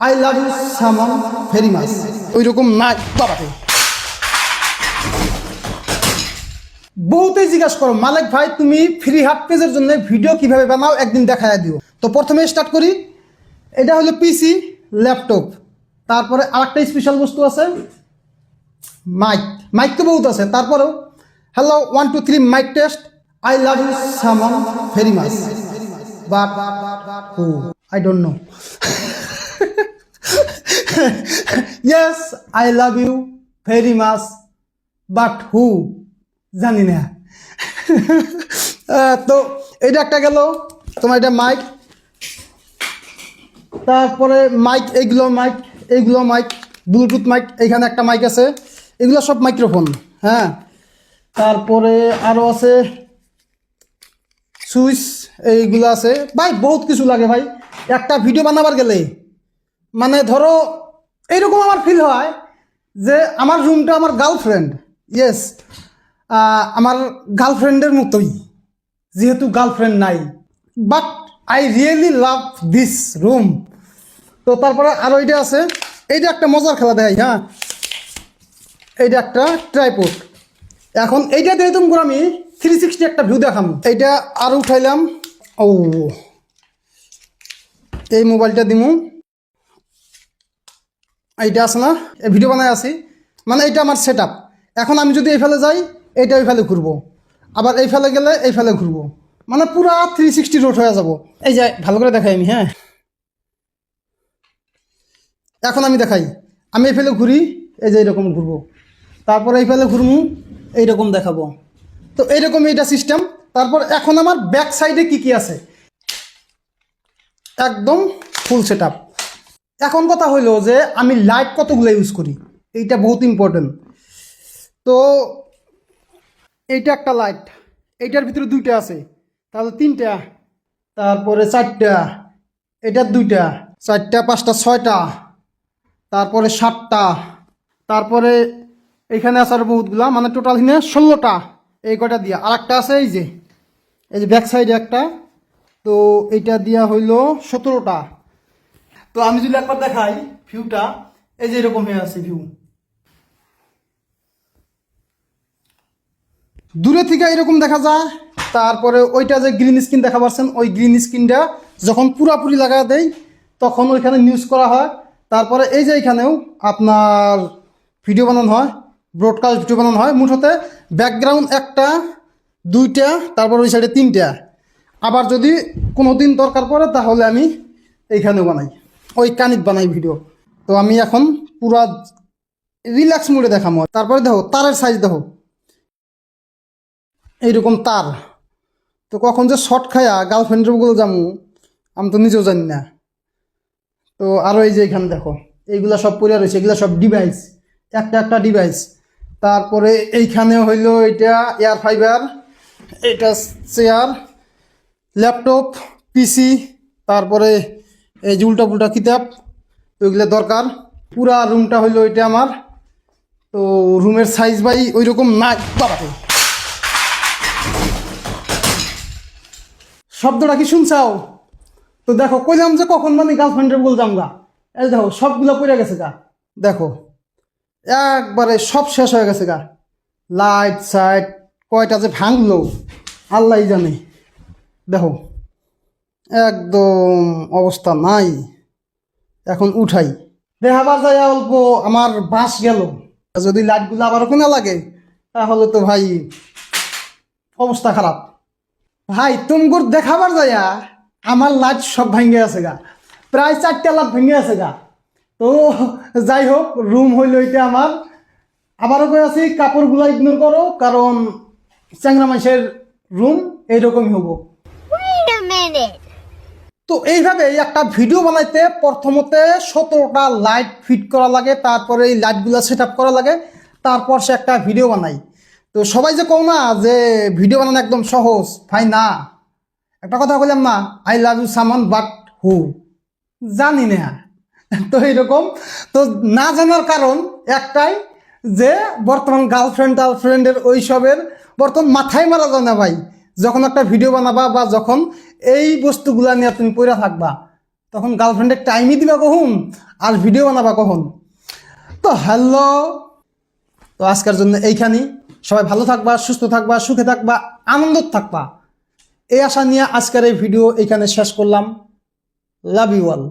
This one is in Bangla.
আই লাভ ইউ সামন ভেরি মাচ ওই রকম নাই বাবাতে। বহুতেই জিজ্ঞাসা করো মালিক ভাই তুমি ফ্রি হাফ পেজের জন্য ভিডিও কিভাবে বানাও একদিন দেখায় দিও। তো প্রথমে স্টার্ট করি। এটা হলো পিসি ল্যাপটপ, তারপরে আরেকটা স্পেশাল বস্তু আছে মাইক। মাইক তো বহুত আছে, তারপরেও hello 1 2 3 mic test. I love you সামন very much but who I don't know. Yes I love you very much but who জানি না। তো এটা একটা গেল তোমার, এটা মাইক। তারপরে মাইক, এইগুলো মাইক ব্লুটুথ মাইক, এইখানে একটা মাইক আছে, এগুলো সব মাইক্রোফোন। হ্যাঁ, তারপরে আরও আছে সুইচ, এইগুলো আছে ভাই, বহুত কিছু লাগে ভাই একটা ভিডিও বানাবার গেলে। মানে ধরো এইরকম আমার ফিল হয় যে আমার রুমটা আমার গার্লফ্রেন্ড, ইয়েস আমার গার্লফ্রেন্ডের মতোই, যেহেতু গার্লফ্রেন্ড নাই, but I really love this room. তো তারপরে আরও এইটা আছে, এইটা একটা মজার খেলা দেয়। হ্যাঁ, এইটা একটা ট্রাইপড। এখন এইটা দিয়ে তুমি আমি 360 একটা ভিউ দেখাম। এইটা আর উঠাইলাম। ও এই মোবাইলটা দিমু, এইটা আছে না, এই ভিডিও বানায় আছি, মানে এইটা আমার সেট আপ। এখন আমি যদি এই ফেলে যাই এইটা ওই ফেলে ঘুরবো, আবার এই ফেলে গেলে এই ফেলে ঘুরবো, মানে পুরা 360 রোড হয়ে যাব। এই যে ভালো করে দেখাই আমি। হ্যাঁ, এখন আমি দেখাই, আমি এই ফেলে ঘুরি, এই যে এইরকম ঘুরবো, তারপর এই ফেলে ঘুরবো, এইরকম দেখাবো। তো এইরকম এইটা সিস্টেম। তারপর এখন আমার ব্যাক সাইডে কি কি আছে, একদম ফুল সেট আপ। এখন কথা হইলো যে আমি লাইট কতগুলো ইউজ করি, এইটা বহুত ইম্পর্টেন্ট। তো এইটা একটা লাইট, এইটার ভিতরে দুইটা আছে, তাহলে তিনটা, তারপরে চারটা, এটার দুইটা, চারটা পাঁচটা ছয়টা, তারপরে 7টা, তারপরে এইখানে আসার বহুতগুলা, মানে টোটাল হিনে 16টা। এই কয়টা দিয়া আর একটা আছে এই যে ব্যাক সাইডে একটা, তো এইটা দিয়া হইল 17টা। তো আমি যদি একবার দেখাই ভিউটা, এই যে এরকম হয়ে আছে ভিউ, দূরে থেকে এরকম দেখা যায়। তারপরে ওইটা যে গ্রিন স্ক্রিন দেখা পাচ্ছেন, ওই গ্রিন স্ক্রিনটা যখন পুরাপুরি লাগা দেয় তখন ওইখানে নিউজ করা হয়। তারপরে এই যে এইখানেও আপনার ভিডিও বানানো হয়, ব্রডকাস্ট ভিডিও বানানো হয়। মুঠতে ব্যাকগ্রাউন্ড একটা, দুইটা, তারপর ওই সাইডে তিনটা। আবার যদি কোনো দিন দরকার পড়ে তাহলে আমি এইখানেও বানাই, ওই কানিত বানাই ভিডিও। তো আমি এখন পুরা রিল্যাক্স মোডে দেখাবো। তারপরে দেখো তারের সাইজ দেখো, এইরকম তার। তো কখন যে শর্ট খায়া গার্লফ্রেন্ডের বলে যাবো আমি তো নিজেও জানি না। তো আরও এই যে এখানে দেখো এইগুলা সব পড়ে রয়েছে, এগুলা সব ডিভাইস, একটা একটা ডিভাইস। তারপরে এইখানে হইলো এটা এয়ার ফাইবার, এটা চেয়ার, ল্যাপটপ, পিসি, তারপরে এই যে উল্টা পুল্টা কিতাব, ওইগুলো দরকার। পুরা রুমটা হইলো এটা আমার। তো রুমের সাইজ ভাই ওই রকম নাই বাবাতে। শব্দটা কি শুনছাও? তো দেখো কইলাম যে কখন মানে গার্লফ্রেন্ডের বলতাম গা, এই দেখো সবগুলো পড়ে গেছে গা, দেখো একবারে সব শেষ হয়ে গেছে গা। লাইট সাইট কয়টা যে ভাঙলো আল্লাহ জানে। দেখো একদম অবস্থা নাই। এখন উঠাই দেখাবার যায় অল্প আমার বাস গেল। যদি লাইটগুলো আবার ওখানে লাগে তাহলে তো ভাই অবস্থা খারাপ। ভাই তুমগুর দেখাবার যাইয়া আমার লাইট সব ভেঙে আছে গা, প্রায় 4টা লাইট ভেঙে আছে গা। তো যাই হোক, রুম হইল এটা আমার। আবারও কই আছি কাপড়গুলো ইগনোর করো, কারণ চ্যাংরা মানুষের রুম এইরকমই হবো। তো এইভাবে একটা ভিডিও বানাইতে প্রথমতে 17টা লাইট ফিট করা লাগে, তারপরে এই লাইটগুলো সেট আপ করা লাগে, তারপর সে একটা ভিডিও বানাই। তো সবাই যে কও না যে ভিডিও বানানো একদম সহজ, ভাই না। একটা কথা বললাম না, আই লাভ ইউ সামন বাট হু জানি না। তো এইরকম, তো না জানার কারণ একটাই যে বর্তমান গার্লফ্রেন্ডের ওইসবের বর্তমান মাথায় মারা যায় না ভাই। যখন একটা ভিডিও বানাবা বা যখন এই বস্তুগুলা নিয়ে তুমি পড়ে থাকবা, তখন গার্লফ্রেন্ডের টাইমই দিবা কখন আর ভিডিও বানাবা কখন? তো হ্যালো, তো আজকের জন্য এইখানেই। সবাই ভালো থাকবা, সুস্থ থাকবা, সুখে থাকবা, আনন্দ থাকবা, এই আশা নিয়ে আজকের এই ভিডিও এইখানে শেষ করলাম। Love you all.